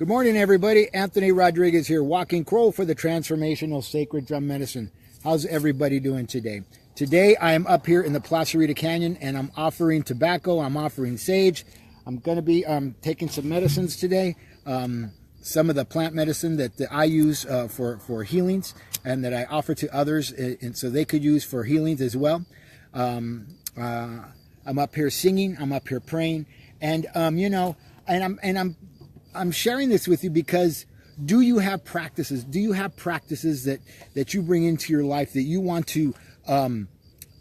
Good morning, everybody. Anthony Rodriguez here, walking crow for the Transformational Sacred Drum Medicine. How's everybody doing today? Today, I am up here in the Placerita Canyon, and I'm offering tobacco. I'm offering sage. I'm going to be taking some medicines today. Some of the plant medicine that I use for healings, and that I offer to others, and so they could use for healings as well. I'm up here singing. I'm up here praying, and I'm sharing this with you because do you have practices? Do you have practices that you bring into your life that you want to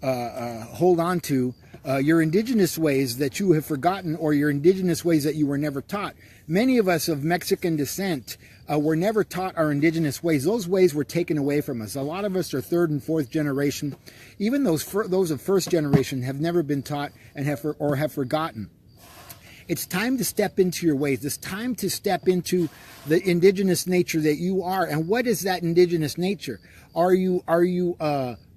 hold on to? Your indigenous ways that you have forgotten, or your indigenous ways that you were never taught. Many of us of Mexican descent were never taught our indigenous ways. Those ways were taken away from us. A lot of us are third and fourth generation. Even those of first generation have never been taught and have forgotten. It's time to step into your ways. It's time to step into the indigenous nature that you are. And what is that indigenous nature? Are you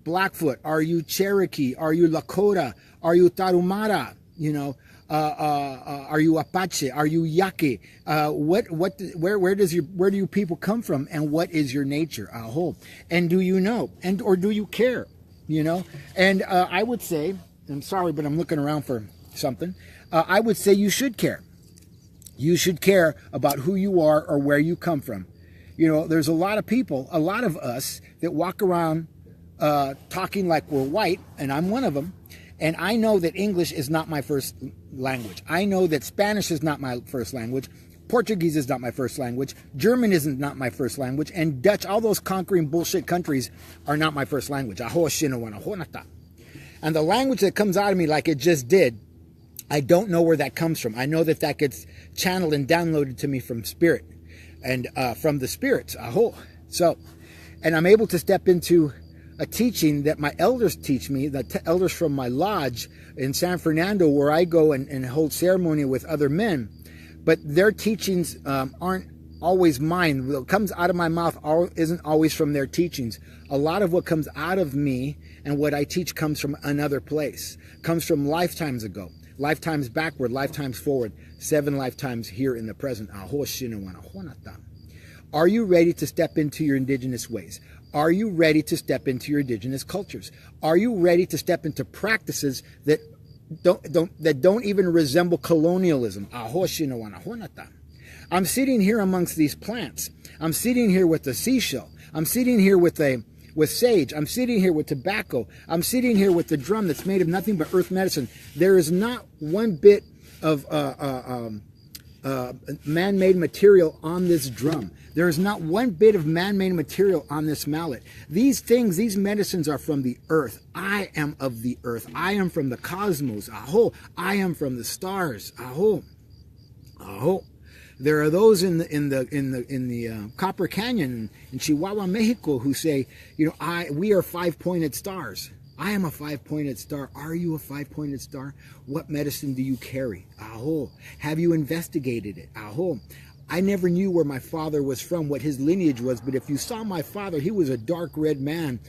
Blackfoot? Are you Cherokee? Are you Lakota? Are you Tarahumara? Are you Apache? Are you Yaqui? Where do you people come from? And what is your nature? And do you know? Or do you care? And I would say, I'm sorry, but I'm looking around for something. I would say you should care. You should care about who you are or where you come from. There's a lot of people, a lot of us that walk around talking like we're white, and I'm one of them. And I know that English is not my first language. I know that Spanish is not my first language. Portuguese is not my first language. German is not my first language. And Dutch, all those conquering bullshit countries, are not my first language. And the language that comes out of me like it just did, I don't know where that comes from. I know that gets channeled and downloaded to me from spirit and from the spirits. So, and I'm able to step into a teaching that my elders teach me, the elders from my lodge in San Fernando, where I go and hold ceremony with other men. But their teachings aren't always mine. What comes out of my mouth isn't always from their teachings. A lot of what comes out of me and what I teach comes from another place, comes from lifetimes ago. Lifetimes backward, lifetimes forward, 7 lifetimes here in the present. Are you ready to step into your indigenous ways? Are you ready to step into your indigenous cultures? Are you ready to step into practices that don't even resemble colonialism? I'm sitting here amongst these plants. I'm sitting here with the seashell. I'm sitting here with sage. I'm sitting here with tobacco. I'm sitting here with the drum that's made of nothing but earth medicine. There is not one bit of man-made material on this drum. There is not one bit of man-made material on this mallet. These things, these medicines are from the earth. I am of the earth. I am from the cosmos. I am from the stars. There are those in the Copper Canyon in Chihuahua, Mexico, who say, we are 5-pointed stars. I am a 5-pointed star. Are you a 5-pointed star? What medicine do you carry? Have you investigated it? I never knew where my father was from, what his lineage was, but if you saw my father, he was a dark red man,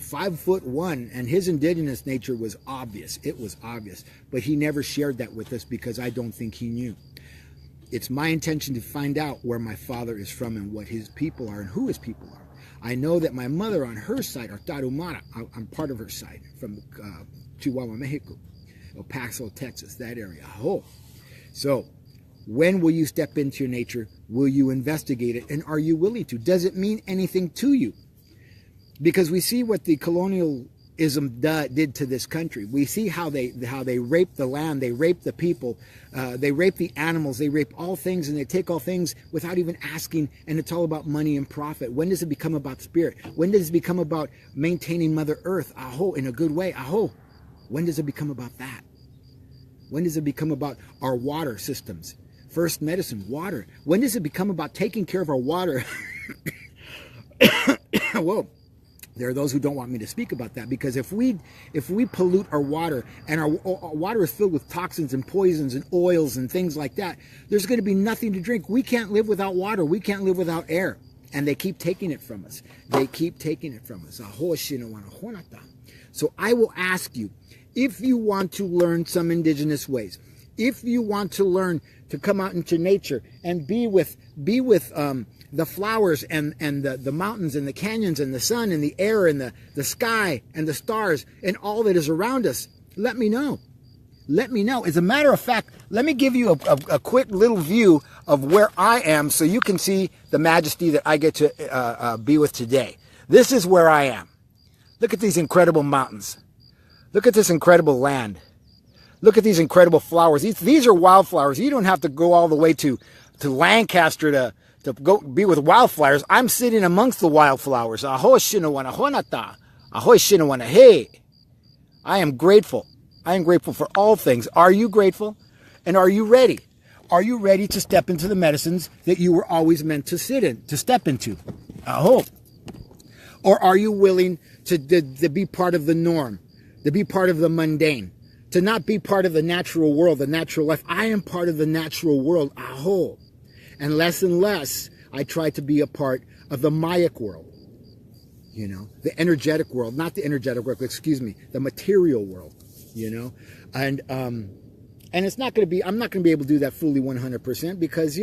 5'1", and his indigenous nature was obvious. It was obvious, but he never shared that with us because I don't think he knew. It's my intention to find out where my father is from and what his people are and who his people are. I know that my mother on her side are Tarahumara. I'm part of her side from Chihuahua, Mexico, El Paso, Texas, that area. So when will you step into your nature? Will you investigate it? And are you willing to? Does it mean anything to you? Because we see what the colonialism did to this country. We see how they rape the land, they rape the people, they rape the animals, they rape all things, and they take all things without even asking, and it's all about money and profit. When does it become about spirit? When does it become about maintaining Mother Earth, in a good way? When does it become about that? When does it become about our water systems? First medicine, water. When does it become about taking care of our water? Whoa. There are those who don't want me to speak about that, because if we pollute our water, and our water is filled with toxins and poisons and oils and things like that, there's going to be nothing to drink. We can't live without water. We can't live without air. And they keep taking it from us. They keep taking it from us. So I will ask you, if you want to learn some indigenous ways, If you want to learn to come out into nature and be with the flowers and the mountains and the canyons and the sun and the air and the sky and the stars and all that is around us, let me know. Let me know. As a matter of fact, let me give you a quick little view of where I am so you can see the majesty that I get to be with today. This is where I am. Look at these incredible mountains. Look at this incredible land. Look at these incredible flowers. These are wildflowers. You don't have to go all the way to Lancaster to go be with wildflowers. I'm sitting amongst the wildflowers. Aho shinawana honata. Aho shinawana hey. I am grateful. I am grateful for all things. Are you grateful? And are you ready? Are you ready to step into the medicines that you were always meant to step into? Aho. Or are you willing to be part of the norm, to be part of the mundane, to not be part of the natural world, the natural life? I am part of the natural world, aho. And less, I try to be a part of the Mayic world, the energetic world, not the energetic world, excuse me, the material world, and it's not going to be, I'm not going to be able to do that fully 100% because,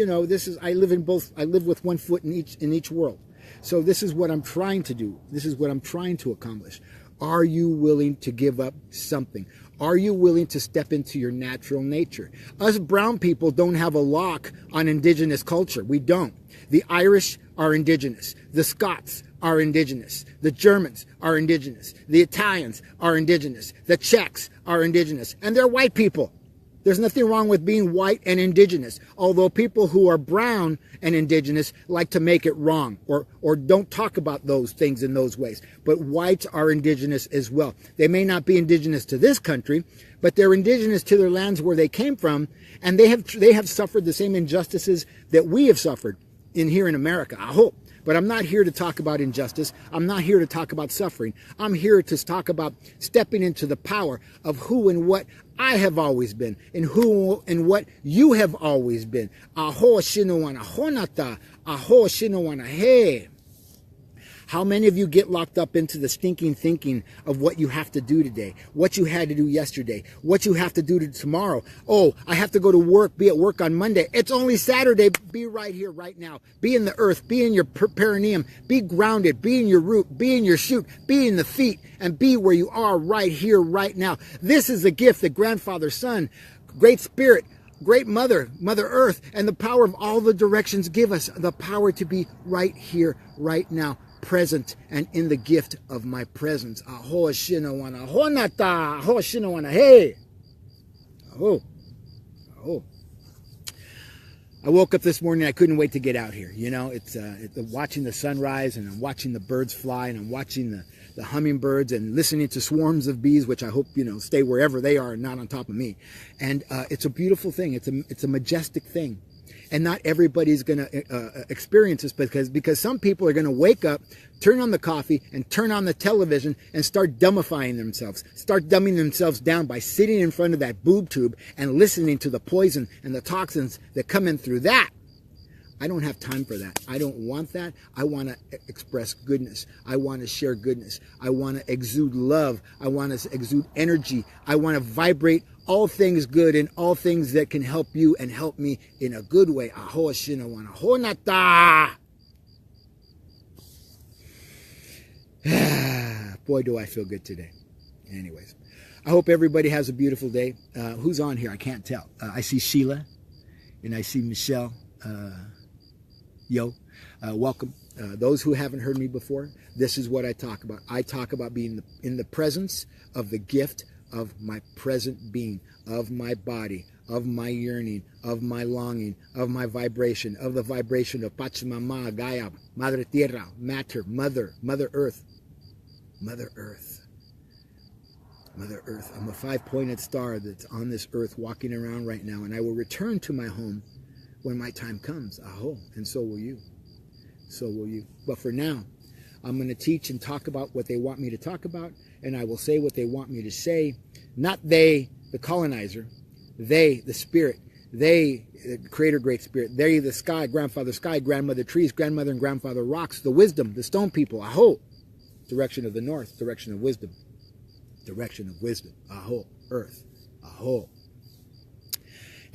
I live with one foot in each world. So this is what I'm trying to do. This is what I'm trying to accomplish. Are you willing to give up something? Are you willing to step into your natural nature? Us brown people don't have a lock on indigenous culture. We don't. The Irish are indigenous. The Scots are indigenous. The Germans are indigenous. The Italians are indigenous. The Czechs are indigenous. And they're white people. There's nothing wrong with being white and indigenous, although people who are brown and indigenous like to make it wrong or don't talk about those things in those ways. But whites are indigenous as well. They may not be indigenous to this country, but they're indigenous to their lands where they came from, and they have suffered the same injustices that we have suffered here in America, I hope. But I'm not here to talk about injustice. I'm not here to talk about suffering. I'm here to talk about stepping into the power of who and what I have always been and who and what you have always been. Aho shinowana honata. Aho shinowana he. How many of you get locked up into the stinking thinking of what you have to do today, what you had to do yesterday, what you have to do tomorrow? Oh, I have to go to work, be at work on Monday. It's only Saturday. Be right here, right now. Be in the earth, be in your perineum, be grounded, be in your root, be in your shoot, be in the feet, and be where you are right here, right now. This is the gift that Grandfather, Son, Great Spirit, Great Mother, Mother Earth, and the power of all the directions give us the power to be right here, right now. Present and in the gift of my presence. Aho shinawana honata. Aho shinawana hey. Aho. Aho. I woke up this morning. I couldn't wait to get out here. It's watching the sunrise, and I'm watching the birds fly, and I'm watching the hummingbirds and listening to swarms of bees, which I hope stay wherever they are and not on top of me. And it's a beautiful thing. It's a majestic thing. And not everybody's going to experience this because some people are going to wake up, turn on the coffee, and turn on the television and start dumbifying themselves, start dumbing themselves down by sitting in front of that boob tube and listening to the poison and the toxins that come in through that. I don't have time for that. I don't want that. I want to express goodness. I want to share goodness. I want to exude love. I want to exude energy. I want to vibrate all things good and all things that can help you and help me in a good way. Aho shinawana honata. Boy, do I feel good today. Anyways, I hope everybody has a beautiful day. Who's on here? I can't tell. I see Sheila and I see Michelle. Welcome. Those who haven't heard me before, this is what I talk about. I talk about being in the presence of the gift of my present being, of my body, of my yearning, of my longing, of my vibration, of the vibration of Pachamama, Gaia, Madre Tierra, Matter, Mother Earth, Mother Earth, Mother Earth. I'm a 5-pointed star that's on this earth walking around right now, and I will return to my home when my time comes. Aho, and so will you. So will you. But for now, I'm going to teach and talk about what they want me to talk about, and I will say what they want me to say. Not they, the colonizer. They, the spirit. They, the creator, great spirit. They, the sky, grandfather sky, grandmother trees, grandmother and grandfather rocks, the wisdom, the stone people. Aho. Direction of the north, direction of wisdom. Direction of wisdom. Aho. Earth. Aho.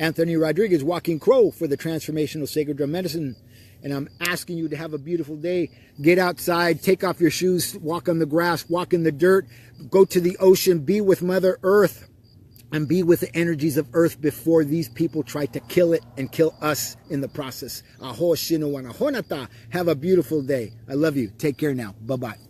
Anthony Rodriguez, Walking Crow for the Transformational Sacred Drum Medicine. And I'm asking you to have a beautiful day. Get outside, take off your shoes, walk on the grass, walk in the dirt, go to the ocean, be with Mother Earth, and be with the energies of Earth before these people try to kill it and kill us in the process. Aho shinu wana honata. Have a beautiful day. I love you. Take care now. Bye-bye.